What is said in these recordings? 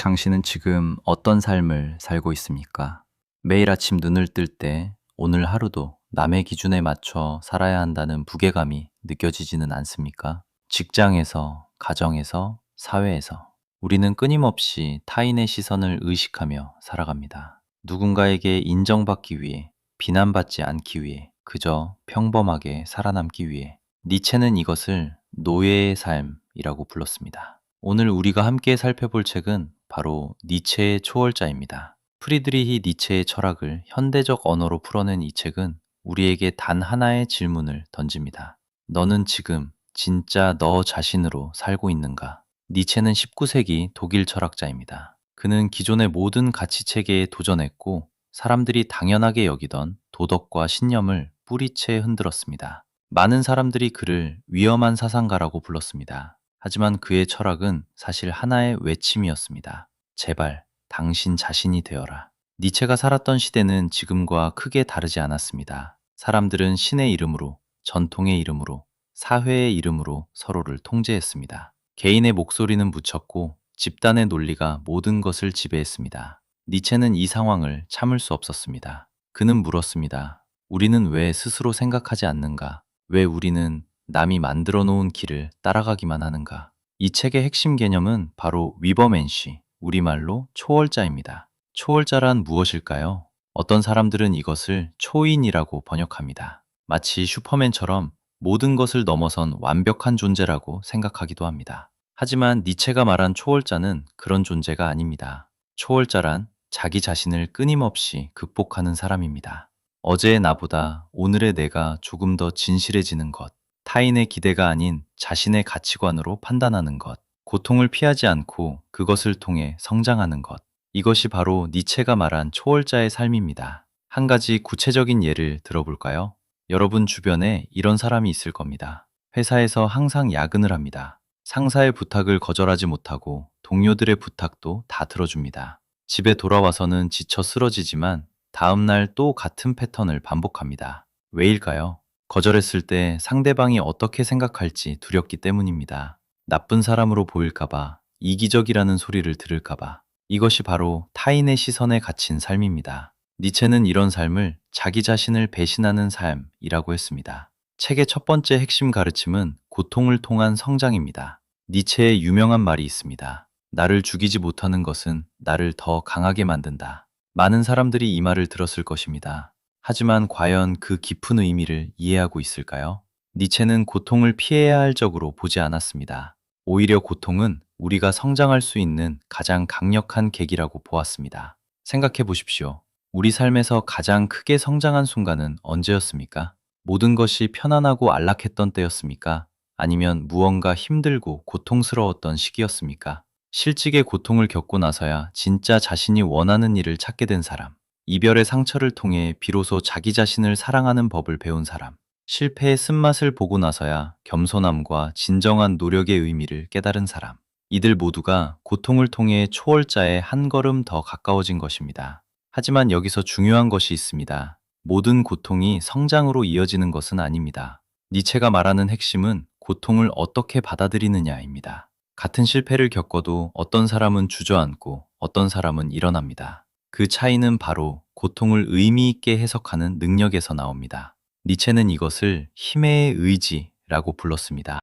당신은 지금 어떤 삶을 살고 있습니까? 매일 아침 눈을 뜰 때 오늘 하루도 남의 기준에 맞춰 살아야 한다는 무게감이 느껴지지는 않습니까? 직장에서, 가정에서, 사회에서 우리는 끊임없이 타인의 시선을 의식하며 살아갑니다. 누군가에게 인정받기 위해, 비난받지 않기 위해, 그저 평범하게 살아남기 위해. 니체는 이것을 노예의 삶이라고 불렀습니다. 오늘 우리가 함께 살펴볼 책은 바로 니체의 초월자입니다. 프리드리히 니체의 철학을 현대적 언어로 풀어낸 이 책은 우리에게 단 하나의 질문을 던집니다. 너는 지금 진짜 너 자신으로 살고 있는가? 니체는 19세기 독일 철학자입니다. 그는 기존의 모든 가치 체계에 도전했고 사람들이 당연하게 여기던 도덕과 신념을 뿌리채 흔들었습니다. 많은 사람들이 그를 위험한 사상가라고 불렀습니다. 하지만 그의 철학은 사실 하나의 외침이었습니다. 제발 당신 자신이 되어라. 니체가 살았던 시대는 지금과 크게 다르지 않았습니다. 사람들은 신의 이름으로, 전통의 이름으로, 사회의 이름으로 서로를 통제했습니다. 개인의 목소리는 묻혔고 집단의 논리가 모든 것을 지배했습니다. 니체는 이 상황을 참을 수 없었습니다. 그는 물었습니다. 우리는 왜 스스로 생각하지 않는가? 왜 우리는 남이 만들어 놓은 길을 따라가기만 하는가? 이 책의 핵심 개념은 바로 위버맨시, 우리말로 초월자입니다. 초월자란 무엇일까요? 어떤 사람들은 이것을 초인이라고 번역합니다. 마치 슈퍼맨처럼 모든 것을 넘어선 완벽한 존재라고 생각하기도 합니다. 하지만 니체가 말한 초월자는 그런 존재가 아닙니다. 초월자란 자기 자신을 끊임없이 극복하는 사람입니다. 어제의 나보다 오늘의 내가 조금 더 진실해지는 것, 타인의 기대가 아닌 자신의 가치관으로 판단하는 것, 고통을 피하지 않고 그것을 통해 성장하는 것. 이것이 바로 니체가 말한 초월자의 삶입니다. 한 가지 구체적인 예를 들어볼까요? 여러분 주변에 이런 사람이 있을 겁니다. 회사에서 항상 야근을 합니다. 상사의 부탁을 거절하지 못하고 동료들의 부탁도 다 들어줍니다. 집에 돌아와서는 지쳐 쓰러지지만 다음날 또 같은 패턴을 반복합니다. 왜일까요? 거절했을 때 상대방이 어떻게 생각할지 두렵기 때문입니다. 나쁜 사람으로 보일까봐, 이기적이라는 소리를 들을까봐. 이것이 바로 타인의 시선에 갇힌 삶입니다. 니체는 이런 삶을 자기 자신을 배신하는 삶이라고 했습니다. 책의 첫 번째 핵심 가르침은 고통을 통한 성장입니다. 니체의 유명한 말이 있습니다. 나를 죽이지 못하는 것은 나를 더 강하게 만든다. 많은 사람들이 이 말을 들었을 것입니다. 하지만 과연 그 깊은 의미를 이해하고 있을까요? 니체는 고통을 피해야 할 적으로 보지 않았습니다. 오히려 고통은 우리가 성장할 수 있는 가장 강력한 계기라고 보았습니다. 생각해 보십시오. 우리 삶에서 가장 크게 성장한 순간은 언제였습니까? 모든 것이 편안하고 안락했던 때였습니까? 아니면 무언가 힘들고 고통스러웠던 시기였습니까? 실직의 고통을 겪고 나서야 진짜 자신이 원하는 일을 찾게 된 사람. 이별의 상처를 통해 비로소 자기 자신을 사랑하는 법을 배운 사람. 실패의 쓴맛을 보고 나서야 겸손함과 진정한 노력의 의미를 깨달은 사람. 이들 모두가 고통을 통해 초월자에 한 걸음 더 가까워진 것입니다. 하지만 여기서 중요한 것이 있습니다. 모든 고통이 성장으로 이어지는 것은 아닙니다. 니체가 말하는 핵심은 고통을 어떻게 받아들이느냐입니다. 같은 실패를 겪어도 어떤 사람은 주저앉고 어떤 사람은 일어납니다. 그 차이는 바로 고통을 의미 있게 해석하는 능력에서 나옵니다. 니체는 이것을 힘의 의지라고 불렀습니다.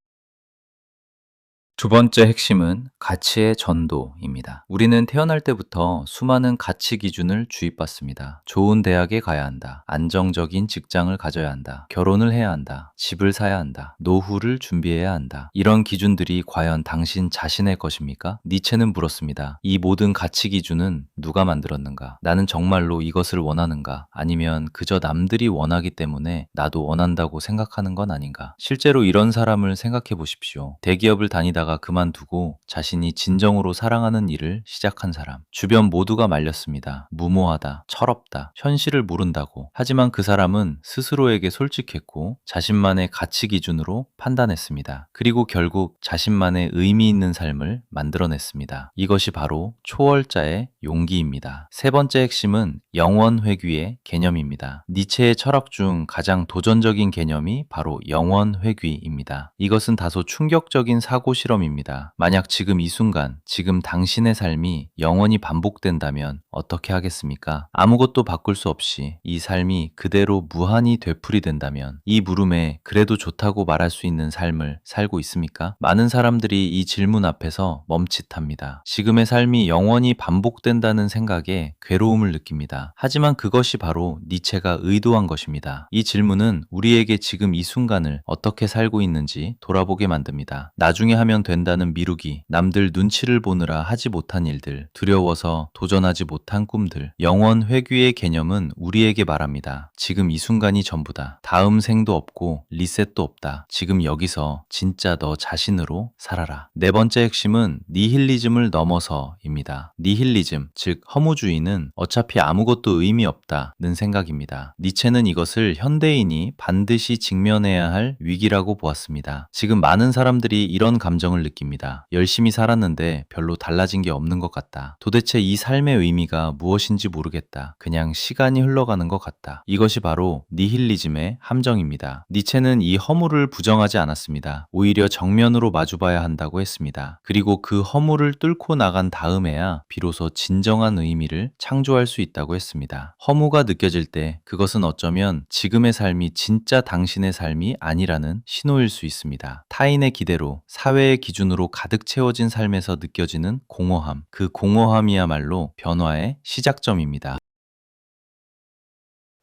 두 번째 핵심은 가치의 전도입니다. 우리는 태어날 때부터 수많은 가치 기준을 주입받습니다. 좋은 대학에 가야 한다. 안정적인 직장을 가져야 한다. 결혼을 해야 한다. 집을 사야 한다. 노후를 준비해야 한다. 이런 기준들이 과연 당신 자신의 것입니까? 니체는 물었습니다. 이 모든 가치 기준은 누가 만들었는가? 나는 정말로 이것을 원하는가? 아니면 그저 남들이 원하기 때문에 나도 원한다고 생각하는 건 아닌가? 실제로 이런 사람을 생각해 보십시오. 대기업을 다니다가 그만두고 자신이 진정으로 사랑하는 일을 시작한 사람. 주변 모두가 말렸습니다. 무모하다, 철없다, 현실을 모른다고. 하지만 그 사람은 스스로에게 솔직했고 자신만의 가치 기준으로 판단했습니다. 그리고 결국 자신만의 의미 있는 삶을 만들어냈습니다. 이것이 바로 초월자의 용기입니다. 세 번째 핵심은 영원 회귀의 개념입니다. 니체의 철학 중 가장 도전적인 개념이 바로 영원 회귀입니다. 이것은 다소 충격적인 사고 실험 실험입니다. 만약 지금 이 순간, 지금 당신의 삶이 영원히 반복된다면 어떻게 하겠습니까? 아무것도 바꿀 수 없이 이 삶이 그대로 무한히 되풀이된다면 이 물음에 그래도 좋다고 말할 수 있는 삶을 살고 있습니까? 많은 사람들이 이 질문 앞에서 멈칫합니다. 지금의 삶이 영원히 반복된다는 생각에 괴로움을 느낍니다. 하지만 그것이 바로 니체가 의도한 것입니다. 이 질문은 우리에게 지금 이 순간을 어떻게 살고 있는지 돌아보게 만듭니다. 나중에 하면 된다는 미루기, 남들 눈치를 보느라 하지 못한 일들, 두려워서 도전하지 못한 꿈들, 영원 회귀의 개념은 우리에게 말합니다. 지금 이 순간이 전부다. 다음 생도 없고 리셋도 없다. 지금 여기서 진짜 너 자신으로 살아라. 네 번째 핵심은 니힐리즘을 넘어서입니다. 니힐리즘, 즉 허무주의는 어차피 아무것도 의미 없다는 생각입니다. 니체는 이것을 현대인이 반드시 직면해야 할 위기라고 보았습니다. 지금 많은 사람들이 이런 감정을 느낍니다. 열심히 살았는데 별로 달라진 게 없는 것 같다. 도대체 이 삶의 의미가 무엇인지 모르겠다. 그냥 시간이 흘러가는 것 같다. 이것이 바로 니힐리즘의 함정입니다. 니체는 이 허물을 부정하지 않았습니다. 오히려 정면으로 마주봐야 한다고 했습니다. 그리고 그 허물을 뚫고 나간 다음에야 비로소 진정한 의미를 창조할 수 있다고 했습니다. 허무가 느껴질 때 그것은 어쩌면 지금의 삶이 진짜 당신의 삶이 아니라는 신호일 수 있습니다. 타인의 기대로 사회의 기준으로 가득 채워진 삶에서 느껴지는 공허함, 그 공허함이야말로 변화의 시작점입니다.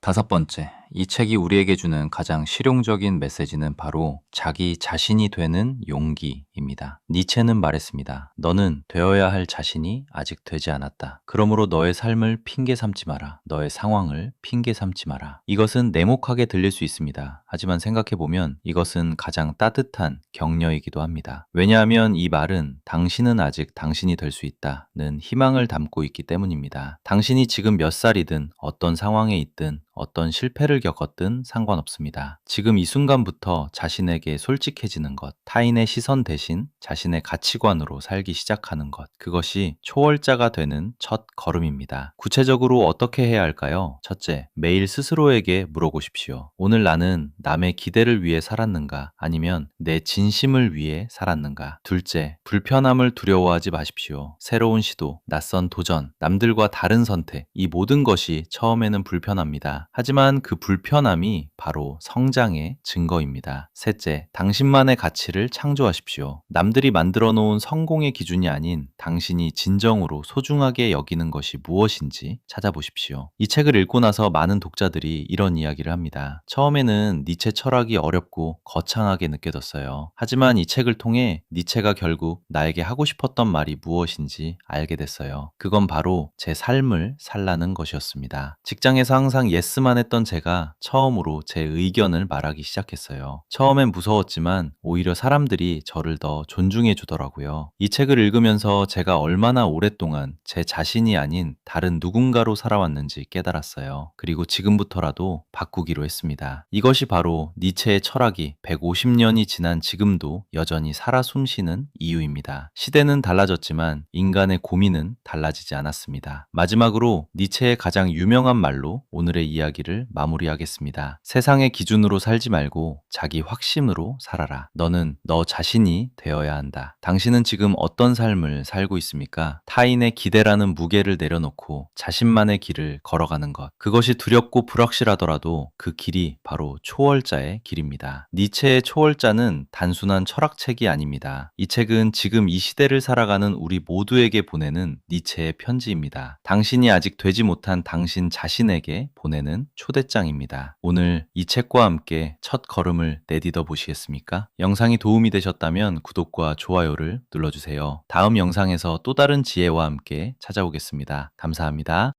다섯 번째, 이 책이 우리에게 주는 가장 실용적인 메시지는 바로 자기 자신이 되는 용기입니다. 니체는 말했습니다. 너는 되어야 할 자신이 아직 되지 않았다. 그러므로 너의 삶을 핑계 삼지 마라. 너의 상황을 핑계 삼지 마라. 이것은 냉혹하게 들릴 수 있습니다. 하지만 생각해보면 이것은 가장 따뜻한 격려이기도 합니다. 왜냐하면 이 말은 당신은 아직 당신이 될 수 있다는 희망을 담고 있기 때문입니다. 당신이 지금 몇 살이든 어떤 상황에 있든 어떤 실패를 겪었든 상관없습니다. 지금 이 순간부터 자신에게 솔직해지는 것, 타인의 시선 대신 자신의 가치관으로 살기 시작하는 것, 그것이 초월자가 되는 첫 걸음입니다. 구체적으로 어떻게 해야 할까요? 첫째, 매일 스스로에게 물어보십시오. 오늘 나는 남의 기대를 위해 살았는가? 아니면 내 진심을 위해 살았는가? 둘째, 불편함을 두려워하지 마십시오. 새로운 시도, 낯선 도전, 남들과 다른 선택, 이 모든 것이 처음에는 불편합니다. 하지만 그 불편함이 바로 성장의 증거입니다. 셋째, 당신만의 가치를 창조하십시오. 남들이 만들어 놓은 성공의 기준이 아닌 당신이 진정으로 소중하게 여기는 것이 무엇인지 찾아보십시오. 이 책을 읽고 나서 많은 독자들이 이런 이야기를 합니다. 처음에는 니체 철학이 어렵고 거창하게 느껴졌어요. 하지만 이 책을 통해 니체가 결국 나에게 하고 싶었던 말이 무엇인지 알게 됐어요. 그건 바로 제 삶을 살라는 것이었습니다. 직장에서 항상 예스만 했던 제가 처음으로 제 의견을 말하기 시작했어요. 처음엔 무서웠지만 오히려 사람들이 저를 더 존중해 주더라고요. 이 책을 읽으면서 제가 얼마나 오랫동안 제 자신이 아닌 다른 누군가로 살아왔는지 깨달았어요. 그리고 지금부터라도 바꾸기로 했습니다. 이것이 바로 니체의 철학이 150년이 지난 지금도 여전히 살아 숨쉬는 이유입니다. 시대는 달라졌지만 인간의 고민은 달라지지 않았습니다. 마지막으로 니체의 가장 유명한 말로 오늘의 이야기를 마무리하겠습니다. 세상의 기준으로 살지 말고 자기 확신으로 살아라. 너는 너 자신이 되어야 한다. 당신은 지금 어떤 삶을 살고 있습니까? 타인의 기대라는 무게를 내려놓고 자신만의 길을 걸어가는 것. 그것이 두렵고 불확실하더라도 그 길이 바로 초월자의 길입니다. 니체의 초월자는 단순한 철학책이 아닙니다. 이 책은 지금 이 시대를 살아가는 우리 모두에게 보내는 니체의 편지입니다. 당신이 아직 되지 못한 당신 자신에게 보내는 초대장입니다. 오늘 이 책과 함께 첫 걸음을 내딛어 보시겠습니까? 영상이 도움이 되셨다면 구독과 좋아요를 눌러주세요. 다음 영상에서 또 다른 지혜와 함께 찾아오겠습니다. 감사합니다.